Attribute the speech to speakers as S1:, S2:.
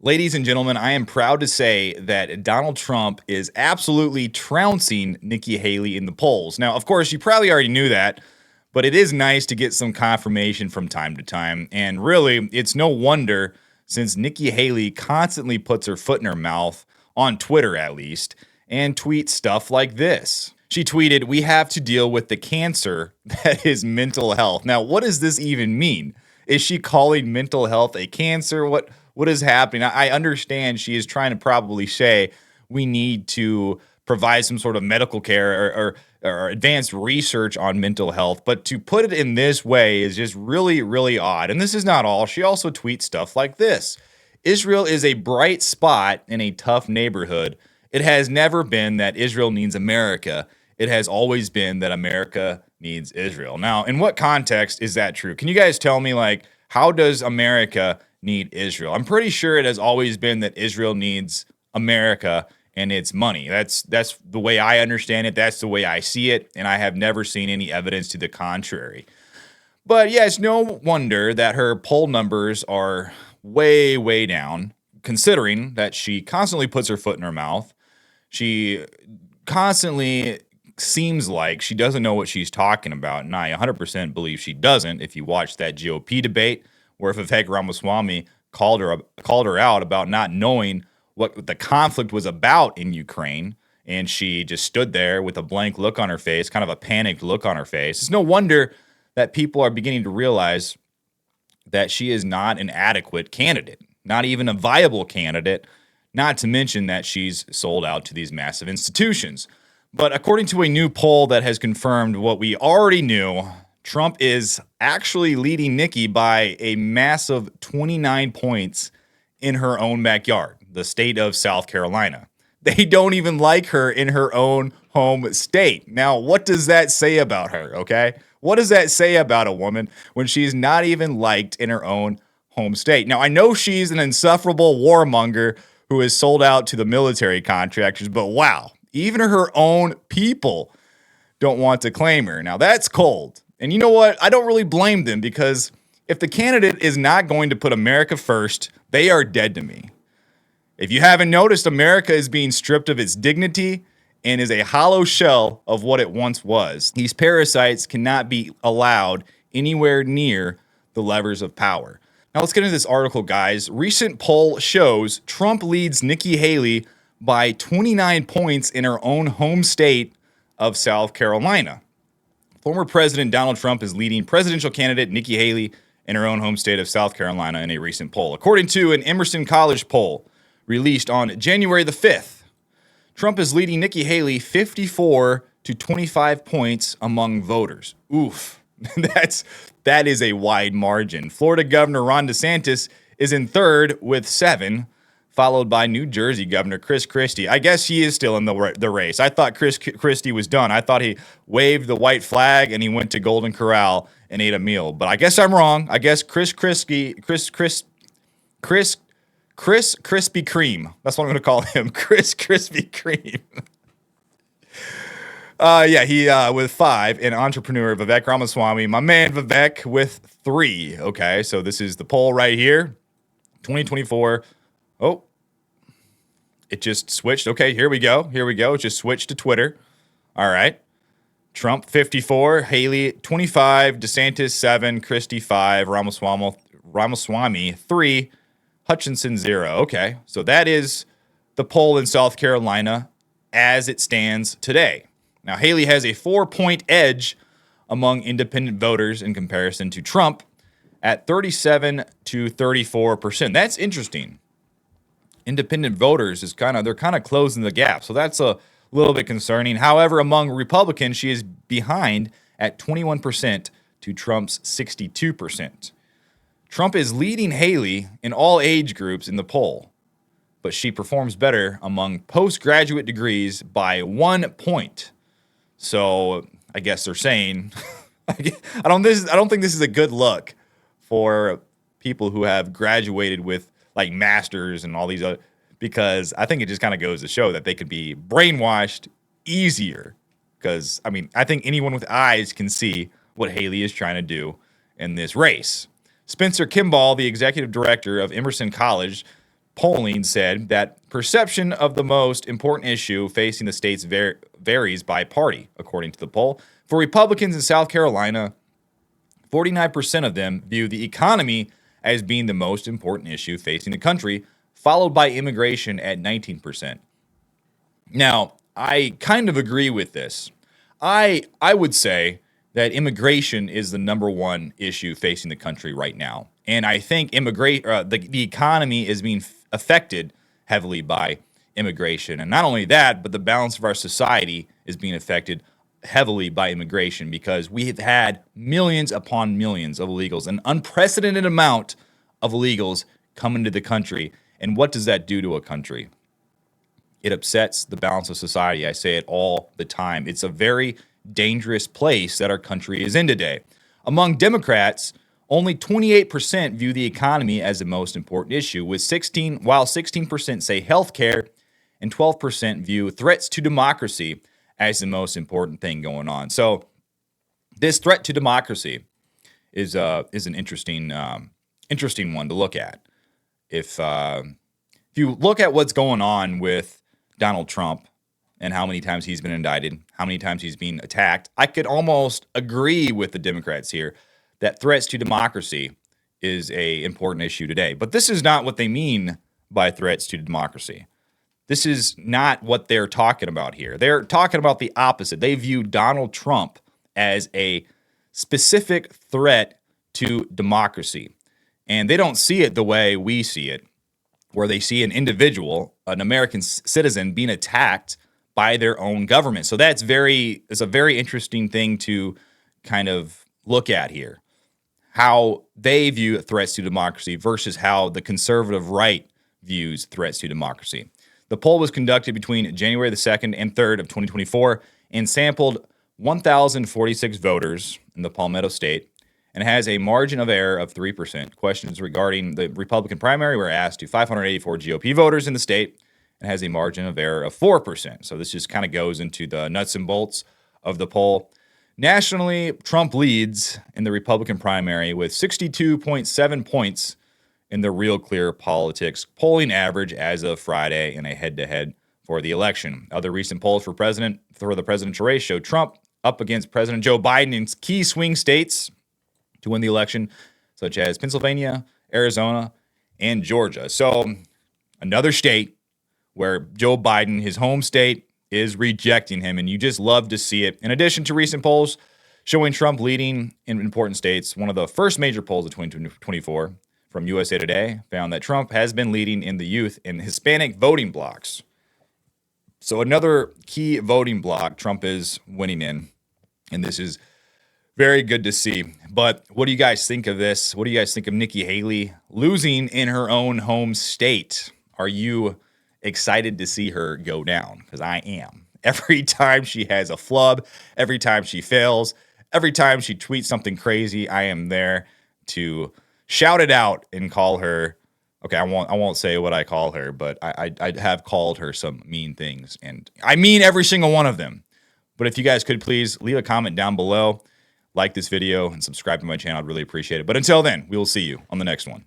S1: Ladies and gentlemen, I am proud to say that Donald Trump is absolutely trouncing Nikki Haley in the polls. Now, of course, you probably already knew that, but it is nice to get some confirmation from time to time. And really, it's no wonder since Nikki Haley constantly puts her foot in her mouth, on Twitter at least, and tweets stuff like this. She tweeted, "We have to deal with the cancer that is mental health." Now, what does this even mean? Is she calling mental health a cancer? What is happening? I understand she is trying to probably say we need to provide some sort of medical care or advanced research on mental health, but to put it in this way is just really, really odd. And this is not all. She also tweets stuff like this: Israel is a bright spot in a tough neighborhood. It has never been that Israel needs America. It has always been that America needs Israel. Now, in what context is that true? Can you guys tell me, like, how does America need Israel? I'm pretty sure it has always been that Israel needs America and its money. That's the way I understand it. That's the way I see it, and I have never seen any evidence to the contrary. But yeah, it's no wonder that her poll numbers are way, way down, considering that she constantly puts her foot in her mouth. She constantly seems like she doesn't know what she's talking about, and I 100% believe she doesn't. If you watch that GOP debate where Vivek Ramaswamy called her out about not knowing what the conflict was about in Ukraine, and she just stood there with a blank look on her face, kind of a panicked look on her face. It's no wonder that people are beginning to realize that she is not an adequate candidate, not even a viable candidate, not to mention that she's sold out to these massive institutions. But according to a new poll that has confirmed what we already knew, Trump is actually leading Nikki by a massive 29 points in her own backyard, the state of South Carolina. They don't even like her in her own home state. Now, what does that say about her, okay? What does that say about a woman when she's not even liked in her own home state? Now, I know she's an insufferable warmonger who is sold out to the military contractors, but wow, even her own people don't want to claim her. Now, that's cold. And you know what? I don't really blame them, because if the candidate is not going to put America first, they are dead to me. If you haven't noticed, America is being stripped of its dignity and is a hollow shell of what it once was. These parasites cannot be allowed anywhere near the levers of power. Now, let's get into this article, guys. Recent poll shows Trump leads Nikki Haley by 29 points in her own home state of South Carolina. Former President Donald Trump is leading presidential candidate Nikki Haley in her own home state of South Carolina in a recent poll. According to an Emerson College poll released on January the 5th, Trump is leading Nikki Haley 54 to 25 points among voters. Oof, that is a wide margin. Florida Governor Ron DeSantis is in third with 7, followed by New Jersey Governor Chris Christie. I guess he is still in the race. I thought Chris Christie was done. I thought he waved the white flag and he went to Golden Corral and ate a meal. But I guess I'm wrong. I guess Chris Krispy Kreme. That's what I'm going to call him. Chris Krispy Kreme. He with 5, and entrepreneur Vivek Ramaswamy, my man Vivek, with 3. Okay, so this is the poll right here, 2024. Oh, it just switched. Okay, here we go. It just switched to Twitter. All right. Trump 54, Haley 25, DeSantis 7, Christie 5, Ramaswamy 3, Hutchinson 0. Okay, so that is the poll in South Carolina as it stands today. Now, Haley has a 4-point edge among independent voters in comparison to Trump at 37 to 34%. That's interesting. Independent voters they're kind of closing the gap. So that's a little bit concerning. However, among Republicans, she is behind at 21% to Trump's 62%. Trump is leading Haley in all age groups in the poll, but she performs better among postgraduate degrees by 1 point. So I guess they're saying, I don't think this is a good look for people who have graduated with like masters and all these other, because I think it just kind of goes to show that they could be brainwashed easier. Because, I mean, I think anyone with eyes can see what Haley is trying to do in this race. Spencer Kimball, the executive director of Emerson College, polling said that perception of the most important issue facing the states varies by party, according to the poll. For Republicans in South Carolina, 49% of them view the economy as being the most important issue facing the country, followed by immigration at 19%. Now, I kind of agree with this. I would say that immigration is the number one issue facing the country right now. And I think the economy is being affected heavily by immigration. And not only that, but the balance of our society is being affected heavily by immigration because we have had millions upon millions of illegals, an unprecedented amount of illegals come into the country. And what does that do to a country? It upsets the balance of society. I say it all the time. It's a very dangerous place that our country is in today. Among Democrats, only 28% view the economy as the most important issue, while 16% say healthcare and 12% view threats to democracy as the most important thing going on. So this threat to democracy is an interesting one to look at. If you look at what's going on with Donald Trump and how many times he's been indicted, how many times he's been attacked, I could almost agree with the Democrats here that threats to democracy is a important issue today. But this is not what they mean by threats to democracy. This is not what they're talking about here. They're talking about the opposite. They view Donald Trump as a specific threat to democracy. And they don't see it the way we see it, where they see an individual, an American citizen, being attacked by their own government. So it's a very interesting thing to kind of look at here. How they view threats to democracy versus how the conservative right views threats to democracy. The poll was conducted between January the 2nd and 3rd of 2024 and sampled 1,046 voters in the Palmetto State and has a margin of error of 3%. Questions regarding the Republican primary were asked to 584 GOP voters in the state and has a margin of error of 4%. So this just kind of goes into the nuts and bolts of the poll. Nationally, Trump leads in the Republican primary with 62.7 points in the Real Clear Politics polling average as of Friday in a head-to-head for the election. Other recent polls for the presidential race showed Trump up against President Joe Biden in key swing states to win the election, such as Pennsylvania, Arizona, and Georgia. So another state where Joe Biden, his home state, is rejecting him, and you just love to see it. In addition to recent polls showing Trump leading in important states, one of the first major polls of 2024 from USA Today found that Trump has been leading in the youth and Hispanic voting blocks. So another key voting block Trump is winning in, and this is very good to see. But what do you guys think of this? What do you guys think of Nikki Haley losing in her own home state? Are you excited to see her go down? Because I am. Every time she has a flub, every time she fails, every time she tweets something crazy, I am there to shout it out and call her. Okay, I won't say what I call her, but I have called her some mean things, and I mean every single one of them. But if you guys could please leave a comment down below, like this video, and subscribe to my channel, I'd really appreciate it. But until then, we will see you on the next one.